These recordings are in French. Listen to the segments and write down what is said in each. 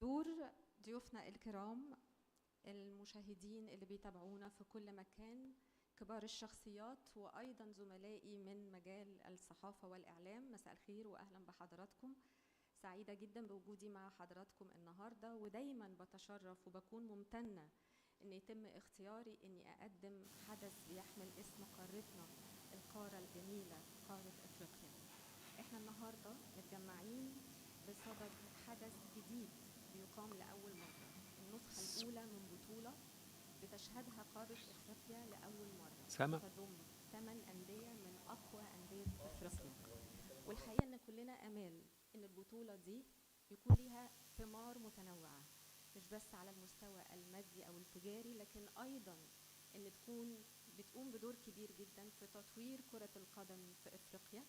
حضور ضيوفنا الكرام، المشاهدين اللي بيتابعونا في كل مكان، كبار الشخصيات وأيضا زملائي من مجال الصحافة والإعلام، مساء الخير وأهلا بحضراتكم. سعيدة جدا بوجودي مع حضراتكم النهاردة، ودايما بتشرف وبكون ممتنة إن يتم اختياري إني أقدم حدث بيحمل اسم قارتنا، القارة الجميلة، قارة إفريقيا. إحنا النهاردة متجمعين بصدد حدث جديد بيقام لأول مرة، النسخة الأولى من بطولة بتشهدها قارة إفريقيا لأول مرة، تضم 8 أندية من أقوى أندية إفريقيا. والحقيقة إن كلنا أمال إن البطولة دي يكون لها ثمار متنوعة، مش بس على المستوى المادي أو التجاري، لكن أيضا إن بتقوم بدور كبير جدا في تطوير كرة القدم في إفريقيا،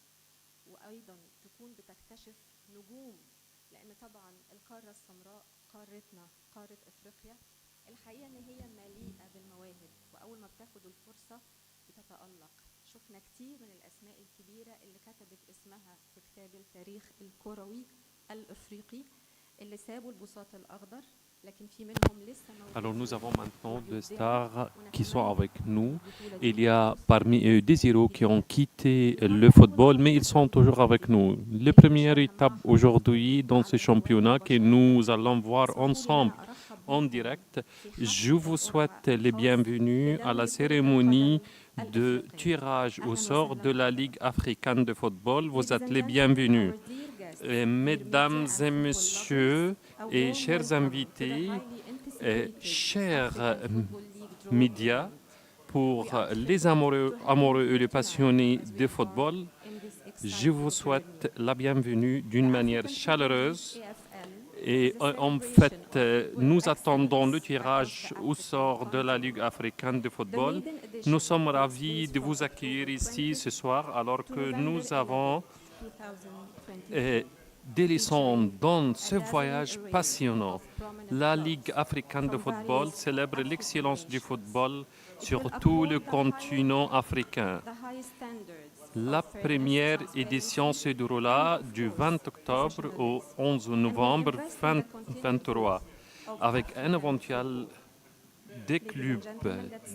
وأيضا تكون بتكتشف نجوم، لأن طبعا القارة السمراء قارتنا، قارة إفريقيا، الحقيقة إن هي مليئة بالمواهب، وأول ما بتاخد الفرصة بتتألق. شفنا كتير من الأسماء الكبيرة اللي كتبت اسمها في كتاب التاريخ الكروي الإفريقي، اللي سابوا البساط الأخضر. Alors nous avons maintenant deux stars qui sont avec nous. Il y a parmi eux des héros qui ont quitté le football, mais ils sont toujours avec nous. La première étape aujourd'hui dans ce championnat que nous allons voir ensemble en direct. Je vous souhaite les bienvenus à la cérémonie de tirage au sort de la Ligue africaine de football. Vous êtes les bienvenus. Mesdames et messieurs et chers invités, chers médias, pour les amoureux et les passionnés de football, je vous souhaite la bienvenue d'une manière chaleureuse. Et en fait, nous attendons le tirage au sort de la Ligue africaine de football. Nous sommes ravis de vous accueillir ici ce soir, alors que nous avons délaissons dans ce voyage passionnant. La Ligue africaine de football célèbre l'excellence du football sur tout le continent africain. La première édition se déroula du 20 octobre au 11 novembre 2023 avec un éventuel des clubs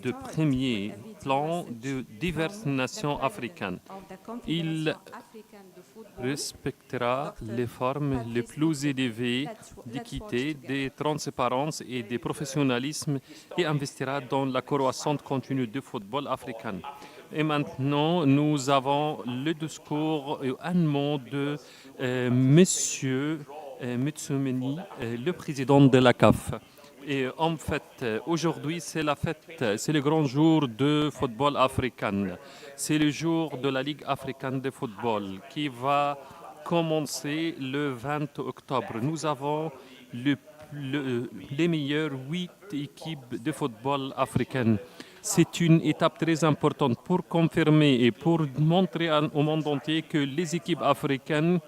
de premier plan de diverses nations africaines. Il respectera les formes les plus élevées d'équité, de transparence et de professionnalisme et investira dans la croissance continue du football africain. Et maintenant, nous avons le discours et un mot de Monsieur Mutsoumeni, le président de la CAF. Et en fait, aujourd'hui, c'est la fête, c'est le grand jour de football africain. C'est le jour de la Ligue africaine de football qui va commencer le 20 octobre. Nous avons les meilleures 8 équipes de football africaines. C'est une étape très importante pour confirmer et pour montrer au monde entier que les équipes africaines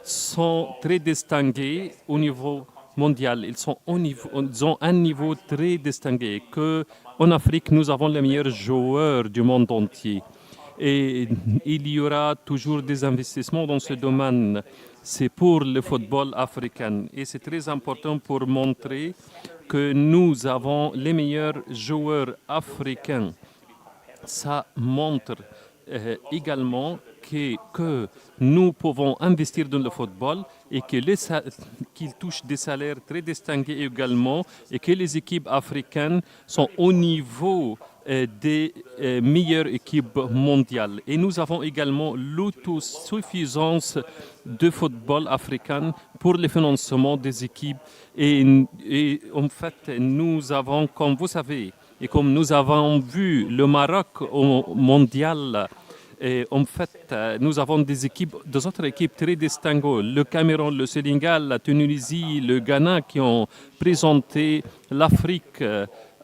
sont très distinguées au niveau mondial. Ils ont un niveau très distingué. En Afrique, nous avons les meilleurs joueurs du monde entier. Et il y aura toujours des investissements dans ce domaine. C'est pour le football africain. Et c'est très important pour montrer que nous avons les meilleurs joueurs africains. Ça montre également que nous pouvons investir dans le football et qu'ils touchent des salaires très distingués également et que les équipes africaines sont au niveau des meilleures équipes mondiales. Et nous avons également l'autosuffisance de football africain pour le financement des équipes. Et en fait, nous avons, comme vous savez, et comme nous avons vu le Maroc au mondial, et en fait, nous avons des autres équipes très distinguées, le Cameroun, le Sénégal, la Tunisie, le Ghana, qui ont présenté l'Afrique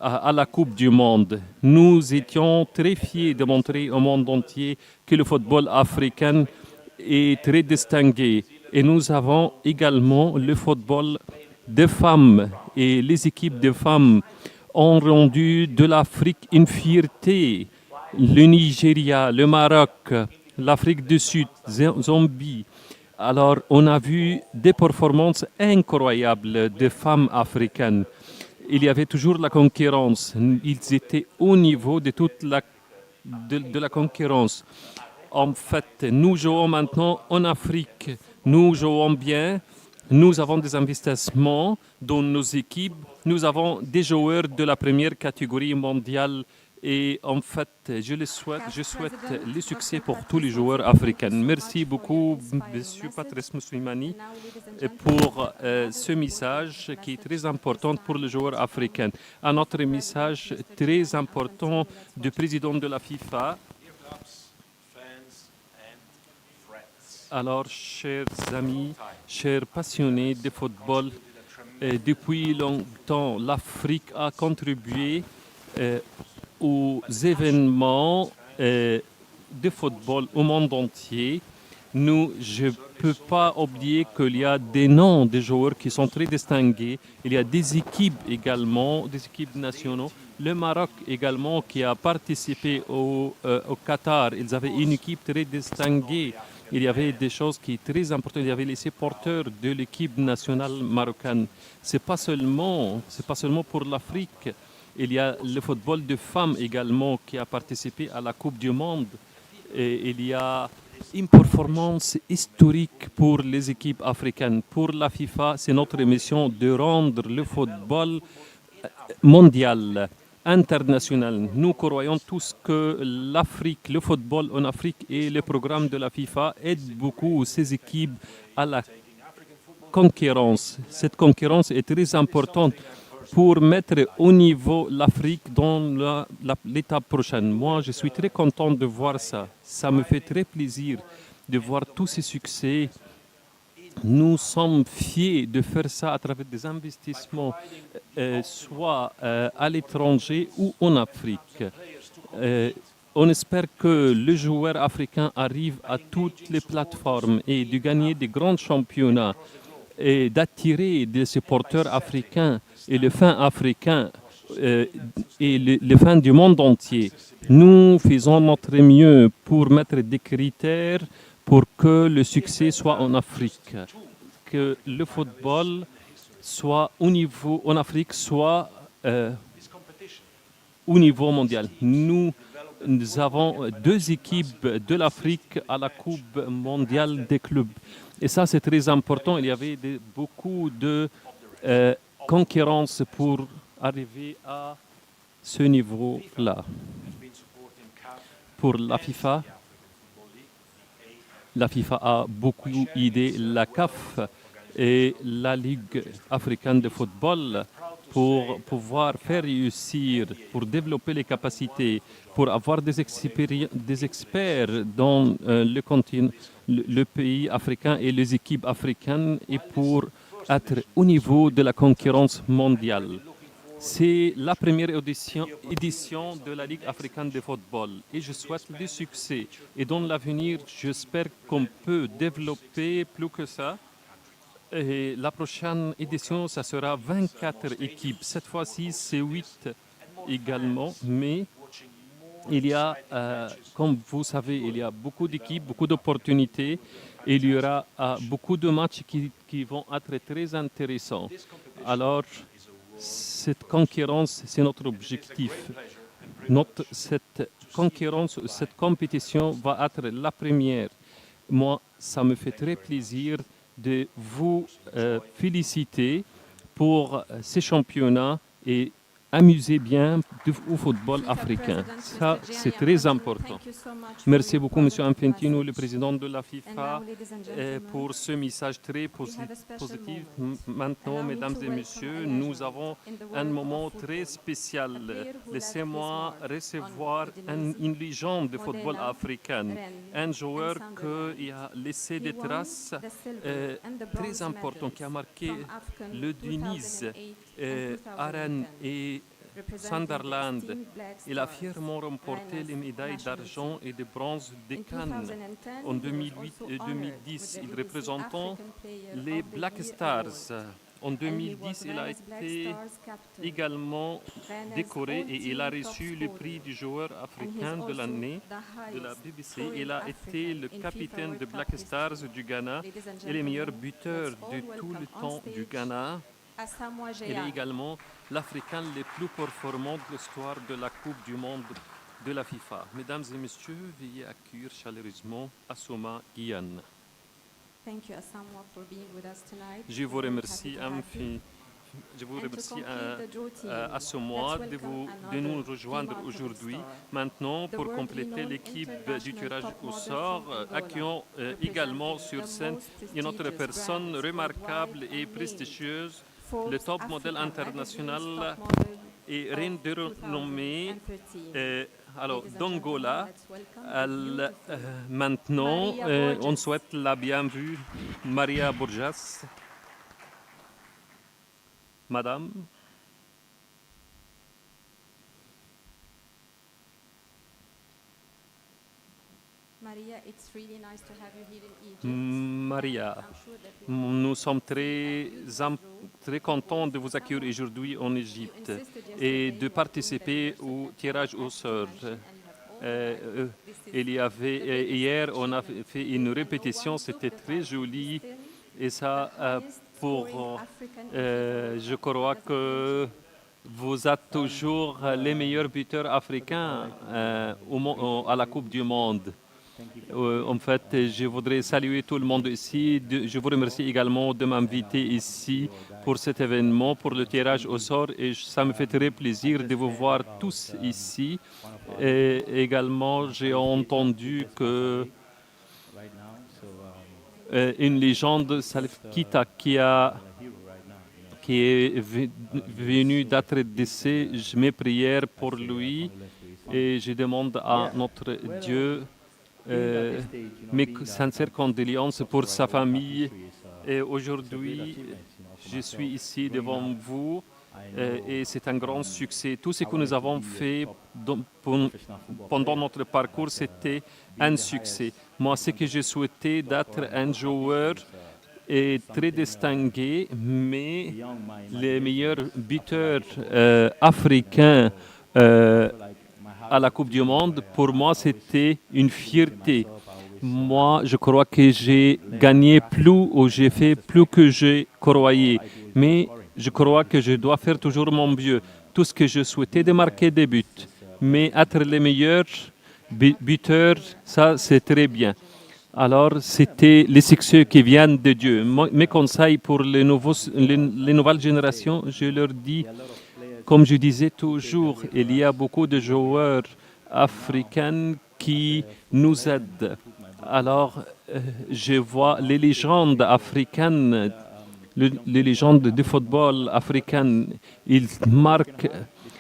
à la Coupe du Monde. Nous étions très fiers de montrer au monde entier que le football africain est très distingué. Et nous avons également le football des femmes. Et les équipes de femmes ont rendu de l'Afrique une fierté. Le Nigeria, le Maroc, l'Afrique du Sud, Zambie, Alors, on a vu des performances incroyables de femmes africaines. Il y avait toujours la concurrence. Ils étaient au niveau de toute de la concurrence. En fait, nous jouons maintenant en Afrique. Nous jouons bien. Nous avons des investissements dans nos équipes. Nous avons des joueurs de la première catégorie mondiale. Et en fait, je souhaite le succès pour tous les joueurs africains. Merci beaucoup, Monsieur Patrice Mouslimani, pour ce message qui est très important pour les joueurs africains. Un autre message très important du président de la FIFA. Alors, chers amis, chers passionnés de football, depuis longtemps, l'Afrique a contribué aux événements de football au monde entier. Je ne peux pas oublier qu'il y a des noms de joueurs qui sont très distingués. Il y a des équipes également, des équipes nationales. Le Maroc également qui a participé au Qatar, ils avaient une équipe très distinguée. Il y avait des choses qui sont très importantes. Il y avait les supporters de l'équipe nationale marocaine. Ce n'est pas seulement pour l'Afrique. Il y a le football de femmes également qui a participé à la Coupe du Monde. Et il y a une performance historique pour les équipes africaines. Pour la FIFA, c'est notre mission de rendre le football mondial, international. Nous croyons tous que l'Afrique, le football en Afrique et le programme de la FIFA aident beaucoup ces équipes à la concurrence. Cette concurrence est très importante pour mettre au niveau l'Afrique dans l'étape prochaine. Moi, je suis très content de voir ça. Ça me fait très plaisir de voir tous ces succès. Nous sommes fiers de faire ça à travers des investissements, soit à l'étranger ou en Afrique. On espère que le joueur africain arrive à toutes les plateformes et de gagner des grands championnats et d'attirer des supporters africains et les fans africains et les fans du monde entier. Nous faisons notre mieux pour mettre des critères pour que le succès soit en Afrique, que le football soit au niveau en Afrique, soit au niveau mondial. Nous avons 2 équipes de l'Afrique à la Coupe mondiale des clubs. Et ça, c'est très important. Il y avait beaucoup de concurrence pour arriver à ce niveau-là. Pour la FIFA a beaucoup aidé la CAF et la Ligue africaine de football pour pouvoir faire réussir, pour développer les capacités, pour avoir des experts dans le pays africain et les équipes africaines et pour être au niveau de la concurrence mondiale. C'est la première édition de la Ligue africaine de football et je souhaite du succès. Et dans l'avenir, j'espère qu'on peut développer plus que ça. Et la prochaine édition, ça sera 24 équipes. Cette fois-ci, c'est 8 également, mais il y a, comme vous savez, il y a beaucoup d'équipes, beaucoup d'opportunités. Et il y aura beaucoup de matchs qui vont être très intéressants. Alors, cette concurrence, c'est notre objectif. Cette concurrence, cette compétition va être la première. Moi, ça me fait très plaisir de vous féliciter pour ces championnats et amuser bien au football africain. Ça, c'est très important. Merci beaucoup, M. Infantino, le président de la FIFA, pour ce message très positif. Maintenant, mesdames et messieurs, nous avons un moment très spécial. Laissez-moi recevoir une légende de football africain, un joueur qui a laissé des traces très importantes, qui a marqué le Tunis, Aran et Sunderland. Il a fièrement remporté les médailles d'argent et de bronze de Cannes en 2008 et 2010. Il représentant les Black Stars En 2010, il a été également décoré et il a reçu le prix du joueur africain de l'année de la BBC. Il a été le capitaine de Black Stars du Ghana et le meilleur buteur de tout le temps du Ghana. Il est également l'Africain le plus performant de l'histoire de la Coupe du Monde de la FIFA. Mesdames et messieurs, veuillez accueillir chaleureusement Assouma Gyan. Thank you, Asamoah, for being with us tonight. Je vous remercie, Assouma, de nous rejoindre aujourd'hui. Maintenant, pour compléter l'équipe du tirage au sort, accueillons également sur scène une autre personne remarquable et prestigieuse, le top modèle international et reine de renommée, alors d'Angola. Maintenant, on souhaite la bienvenue Maria Borjas. Madame. Maria, nous sommes très contents de vous accueillir aujourd'hui en Égypte et de participer au tirage au sort. Hier, on a fait une répétition, c'était très joli et ça, je crois que vous êtes toujours les meilleurs buteurs africains à la Coupe du Monde. En fait, je voudrais saluer tout le monde ici. Je vous remercie également de m'inviter ici pour cet événement, pour le tirage au sort. Et ça me fait très plaisir de vous voir tous ici. Et également, j'ai entendu que une légende, Salif Keita, qui est venu d'être décédé, je mets prière pour lui et je demande à notre Dieu mes sincères condoléances pour sa famille. Et aujourd'hui, je suis ici devant vous et c'est un grand succès. Tout ce que nous avons fait pendant notre parcours, c'était un succès. Moi, ce que je souhaitais d'être un joueur très distingué, mais les meilleurs buteurs africains à la Coupe du Monde, pour moi, c'était une fierté. Moi, je crois que j'ai gagné plus ou j'ai fait plus que je croyais. Mais je crois que je dois faire toujours mon mieux. Tout ce que je souhaitais, de marquer des buts. Mais être les meilleurs buteurs, ça, c'est très bien. Alors, c'était les succès qui viennent de Dieu. Mes conseils pour les nouvelles générations, je leur dis, comme je disais toujours, il y a beaucoup de joueurs africains qui nous aident. Alors, je vois les légendes africaines, les légendes du football africain, ils marquent,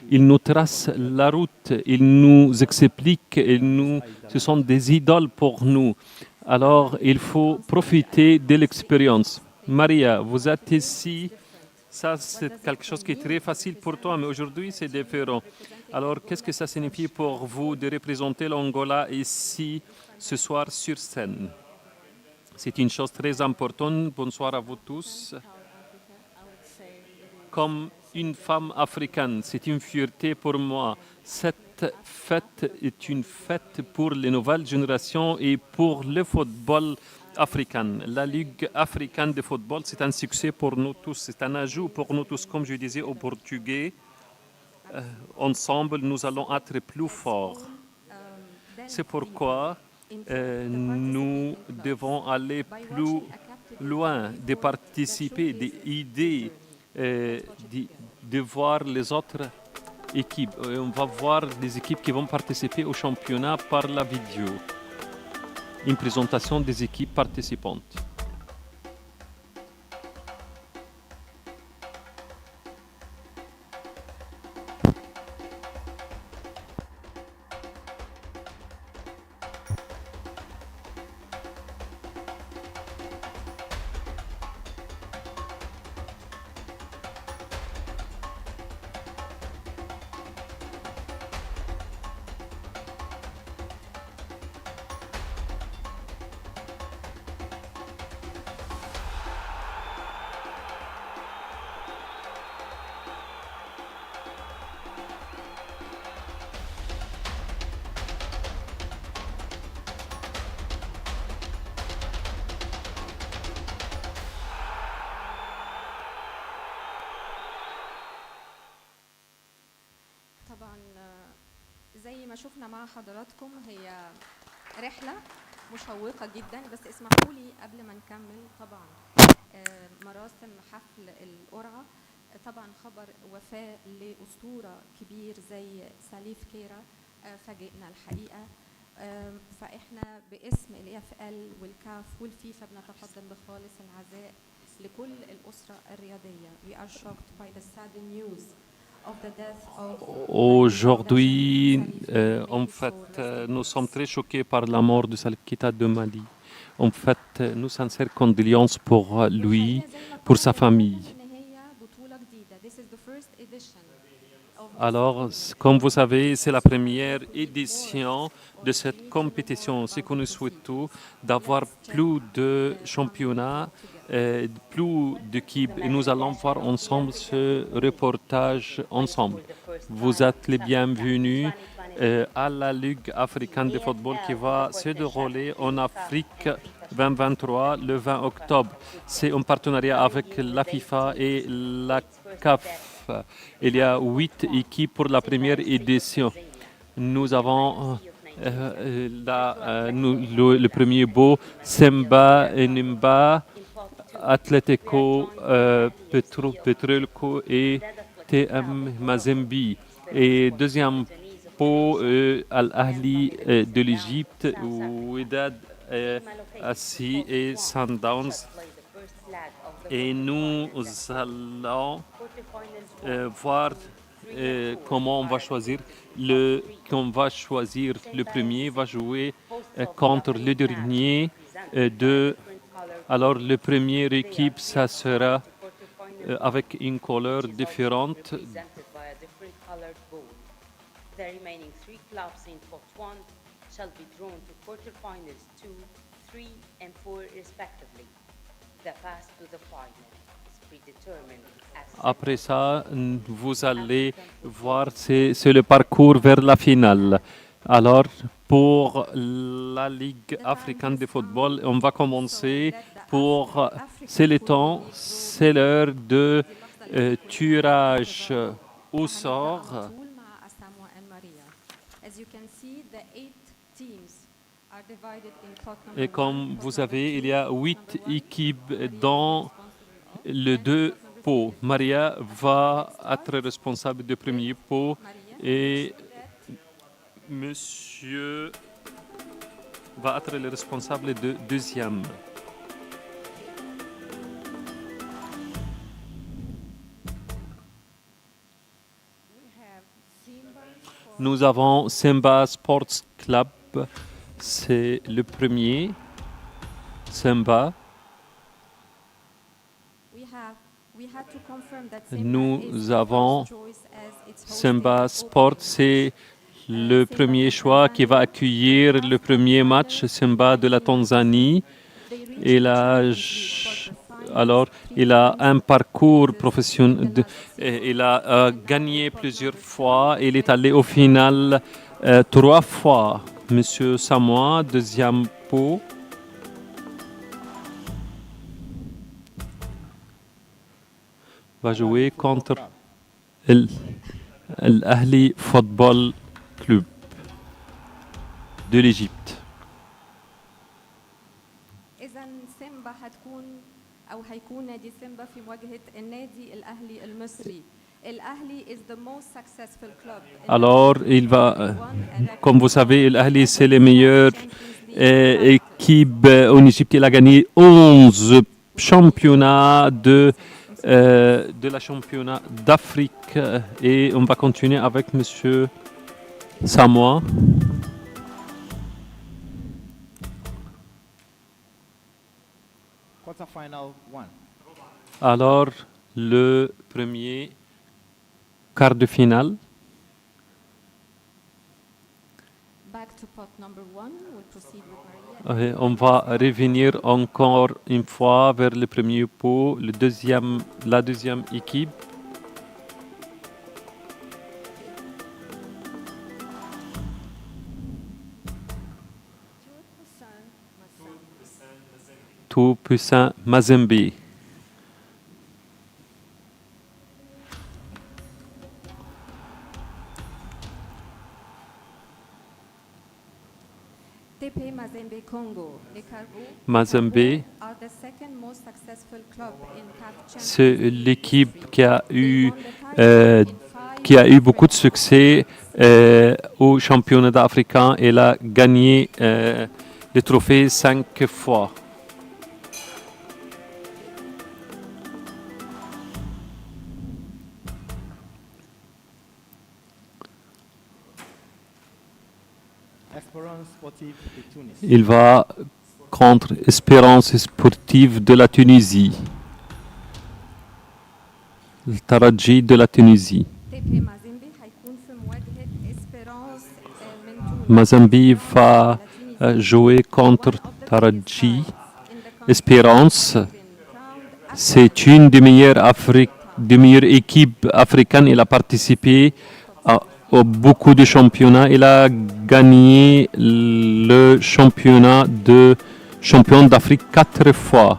ils nous tracent la route, ils nous expliquent, ce sont des idoles pour nous. Alors, il faut profiter de l'expérience. Maria, vous êtes ici. Ça, c'est quelque chose qui est très facile pour toi, mais aujourd'hui, c'est différent. Alors, qu'est-ce que ça signifie pour vous de représenter l'Angola ici, ce soir, sur scène? C'est une chose très importante. Bonsoir à vous tous. Comme une femme africaine, c'est une fierté pour moi. Cette fête est une fête pour les nouvelles générations et pour le football africain. La Ligue africaine de football, c'est un succès pour nous tous, c'est un ajout pour nous tous. Comme je disais au Portugais, ensemble, nous allons être plus forts. C'est pourquoi nous devons aller plus loin, de participer, d'aider, de voir les autres équipes. On va voir les équipes qui vont participer au championnat par la vidéo. Une présentation des équipes participantes. ما شفنا مع حضراتكم هي رحلة مشوقة جدا، بس اسمحوا لي قبل ما نكمل طبعا مراسم حفل القرعة. طبعا خبر وفاة لأسطورة كبير زي سليف كيرا فاجئنا الحقيقة. فإحنا باسم الإفال والكاف والفيفا بنتقدم بخالص العزاء لكل الأسرة الرياضية. We are shocked by the sad news of the death of Aujourd'hui, en fait, nous sommes très choqués par la mort de Salif Keita de Mali. En fait, nos sincères condoléances pour lui, pour sa famille. Alors, comme vous savez, c'est la première édition de cette compétition. Ce que nous souhaitons, d'avoir plus de championnats, plus d'équipes. Et nous allons voir ensemble ce reportage ensemble. Vous êtes les bienvenus à la Ligue africaine de football qui va se dérouler en Afrique 2023 le 20 octobre. C'est en partenariat avec la FIFA et la CAF. Il y a 8 équipes pour la première édition. Nous avons le premier beau, Semba, Nimba, Atletico, Petrolco et TM Mazembe. Et deuxième pot, Al-Ahli de l'Égypte, Wydad Assi et Sundowns. Et nous allons voir comment on va choisir. Qu'on va choisir le premier va jouer contre le dernier alors le premier équipe ça sera avec une couleur différente. The remaining 3 clubs in pot 1 shall be drawn to quarterfinals 2, 3 and 4 respectively. The path to the final is predetermined. Après ça, vous allez voir, c'est le parcours vers la finale. Alors, pour la Ligue africaine de football, on va commencer c'est le temps, c'est l'heure de tirage au sort. Et comme vous savez, il y a 8 équipes dans les 2 pots. Maria va être responsable du premier pot et Monsieur va être le responsable du deuxième. Nous avons Simba Sports Club, c'est le premier. Simba. Nous avons Simba Sport, c'est le premier choix qui va accueillir le premier match Simba de la Tanzanie. Il a un parcours professionnel. Il a gagné plusieurs fois. Il est allé au final 3 fois. Monsieur Samoa, deuxième pot. Va jouer contre l'Ahli Football Club de l'Égypte. إذا سيمبا هتكون أو هيكون نادي سيمبا في مواجهة النادي الأهلي المصري. الأهلي is the most successful club. Alors, comme vous savez, l'Ahli c'est la meilleure équipe en Égypte. Il a gagné 11 championnats de la championnat d'Afrique et on va continuer avec Monsieur Samoa. Alors, le premier quart de finale. On va revenir encore une fois vers le premier pot, la deuxième équipe. Tout-puissant Mazembe. TP Mazembe Congo, les Caribous Mazembe, are the second most successful club in CAF c'est Champions l'équipe history. qui a They eu, won the title euh, in 5 qui a eu beaucoup de different succès au championnat africain. Elle a gagné le trophée 5 fois. Espérance sportive de Tunis. Il va contre Espérance sportive de la Tunisie. Le Taraji de la Tunisie. TP Mazembe هيكون في مواجهة اسبيرانس من تونس. Mazembe va la Tunisie. jouer contre One of the Taraji. biggest sides in the country Espérance, has been crowned c'est une des meilleures équipes africaines. Il a participé à beaucoup de championnats. Il a gagné le champion d'Afrique 4 fois.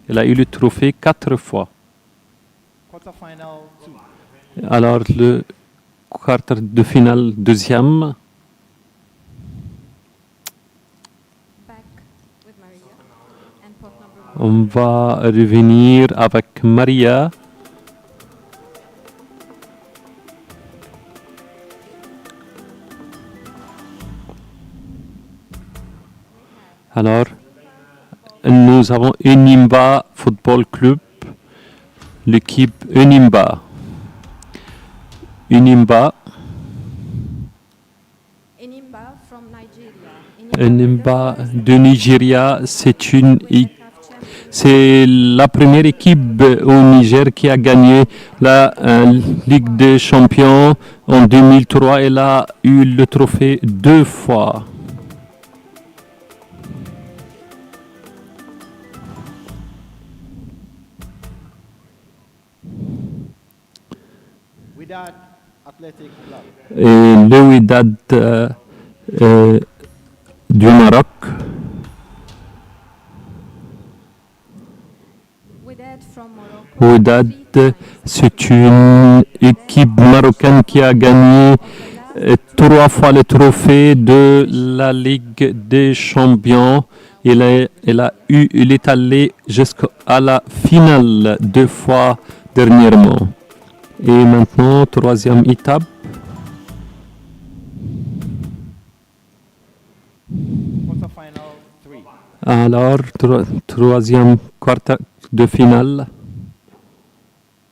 Il a eu le trophée 4 fois. Quarterfinal 2. Alors, le quart de finale deuxième, back with Maria and pot number 1. on va revenir avec Maria. Alors, nous avons Enimba Football Club, l'équipe Enimba. Enimba, Enimba from Nigeria. Enimba is the de Nigeria, c'est win the CAF Champions. c'est la première équipe au Niger qui a gagné la Ligue des Champions en 2003. Elle a eu le trophée 2 fois. Wydad Athletic Club. Et le Wydad du Maroc, Wydad from Morocco. Wydad, 3 times. c'est une équipe marocaine qui a gagné 3 fois le trophée de la Ligue des Champions. Il est allé jusqu'à la finale 2 fois dernièrement. Et maintenant, troisième étape. Quarterfinal 3. Alors, troisième quart de finale.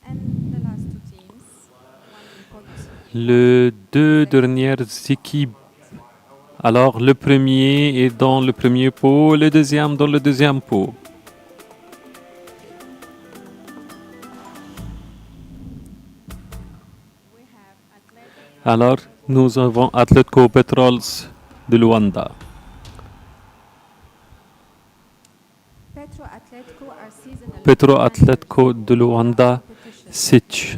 And the last 2 teams. One in pot. Les deux dernières équipes. Alors, le premier est dans le premier pot, le deuxième dans le deuxième pot. We have Athletic Alors, nous avons Atletico Petrols de Luanda. Petro Atletico are seasonal Petro Atletico de Luanda, c'est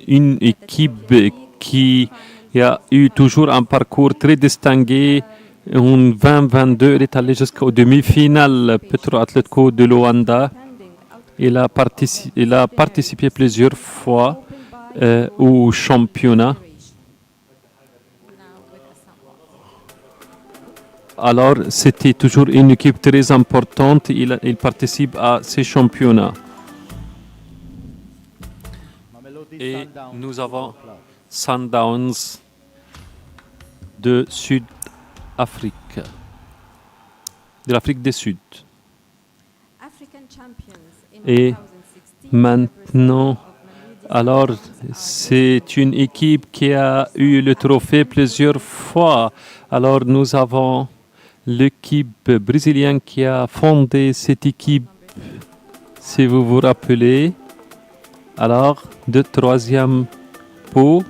une équipe qui a eu toujours un parcours très distingué. En 2022, elle est allée jusqu'aux demi-finales. Petro Atletico de Luanda, il a participé plusieurs fois au championnat. Alors, c'était toujours une équipe très importante. Il participe à ces championnats. Mamelodi Et Sundowns nous avons Football Club. Sundowns de Sud-Afrique, de l'Afrique du Sud. African champions in Et 2016. maintenant, alors, c'est une équipe qui a eu le trophée plusieurs fois. Alors, nous avons l'équipe brésilienne qui a fondé cette équipe, si vous vous rappelez. Alors, de troisième pot.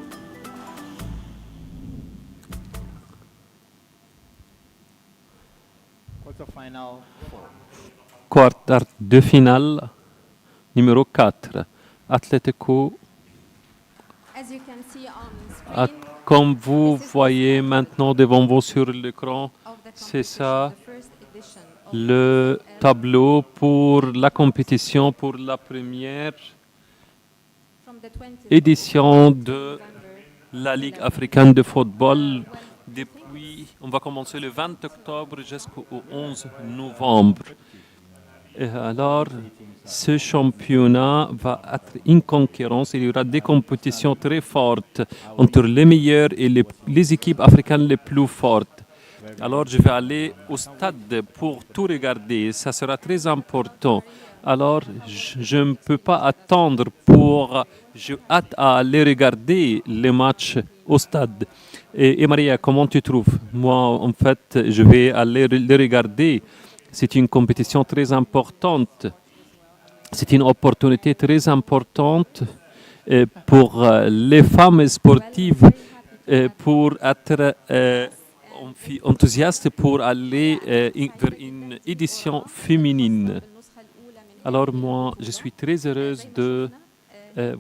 Quarterfinal 4. Quart de finale, numéro 4. Atletico, As you can see on At- screen, comme vous voyez maintenant devant vous sur l'écran, of the c'est competition, ça, the first edition of le tableau pour la compétition pour la première from the 20th édition de November la Ligue africaine de football Oui, on va commencer le 20 octobre jusqu'au 11 novembre. Et alors, ce championnat va être une concurrence. Il y aura des compétitions très fortes entre les meilleurs et les équipes africaines les plus fortes. Alors, je vais aller au stade pour tout regarder. Ça sera très important. Alors, je ne peux pas attendre Je hâte à aller regarder les matchs au stade. Et Maria, comment tu trouves? Moi, en fait, je vais aller les regarder. C'est une compétition très importante. C'est une opportunité très importante pour les femmes sportives pour être enthousiastes pour aller vers une édition féminine. Alors moi, je suis très heureuse de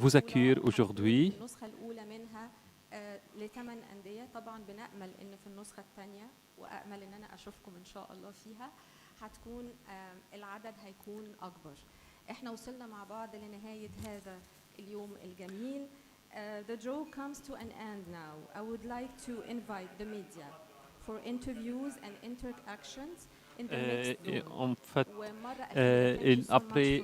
vous accueillir aujourd'hui. النسخة الأولى منها لثمان أندية. طبعا بنأمل إن في النسخة الثانية وأأمل إن أنا أشوفكم إن شاء الله فيها هتكون العدد هيكون أكبر. إحنا وصلنا مع بعض لنهاية هذا اليوم الجميل. The draw comes to an end now. I would like to invite the media for interviews and interactions in the next draw. En fait, après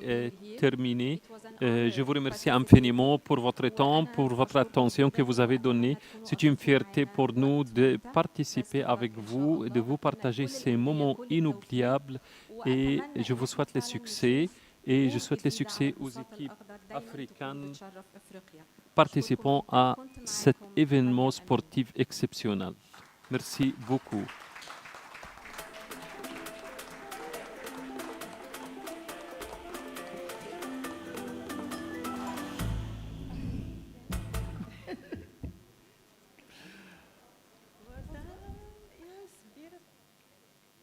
terminer, je vous remercie infiniment pour votre temps, pour votre attention que vous avez donnée. C'est une fierté pour nous de participer avec vous et de vous partager ces moments inoubliables. Et je vous souhaite le succès. Et je souhaite le succès aux équipes africaines participant à cet événement sportif exceptionnel. Merci beaucoup.